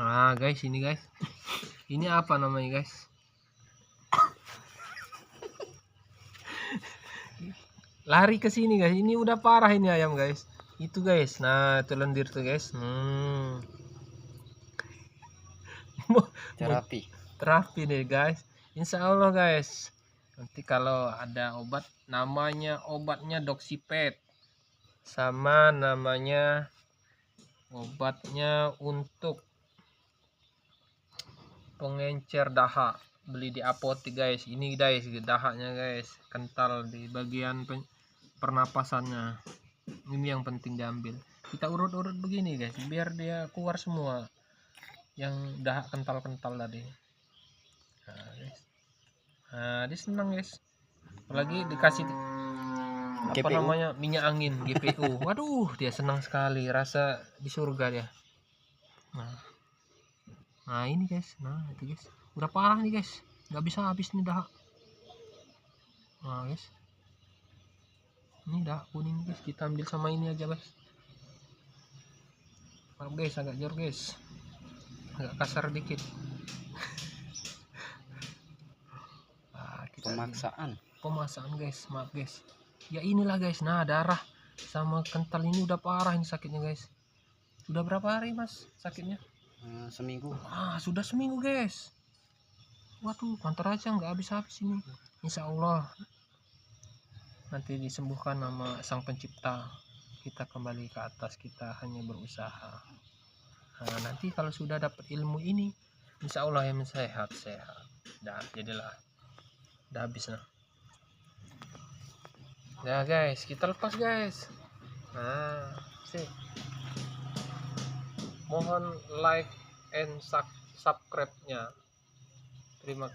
Nah guys, ini guys, ini apa namanya guys? Lari ke sini guys, ini udah parah ini ayam guys. Itu guys, nah itu lendir tuh guys. Terapi. Terapi nih guys, Insya Allah guys. Nanti kalau ada obat, namanya obatnya Doxipet, sama namanya obatnya untuk pengencer dahak, beli di apotek guys. Ini guys dahaknya guys, kental di bagian pernapasannya. Ini yang penting diambil, kita urut-urut begini guys biar dia keluar semua yang dahak kental-kental tadi. Nah guys, nah dia senang guys, apalagi dikasih apa GPU. namanya minyak angin GPU. Waduh, dia senang sekali, rasa di surga dia. Nah ini guys, nah itu guys, udah parah nih guys, nggak bisa habis nih dahak. Nah guys, ini dahak kuning guys, kita ambil sama ini aja guys. Maaf guys, agak jor guys, agak kasar dikit. Nah, kita pemaksaan guys, maaf guys. Ya inilah guys, nah darah sama kental ini udah parah ini sakitnya guys. Sudah berapa hari mas sakitnya? Seminggu. Sudah seminggu guys. Waduh, kantor aja nggak habis-habis ini. Insya Allah nanti disembuhkan nama Sang Pencipta. Kita kembali ke atas, kita hanya berusaha. Nah, nanti kalau sudah dapat ilmu ini, insya Allah yang sehat. Dah jadilah, udah habis nah. Nah guys, kita lepas guys. Nah, sih. Mohon like and subscribe-nya. Terima kasih.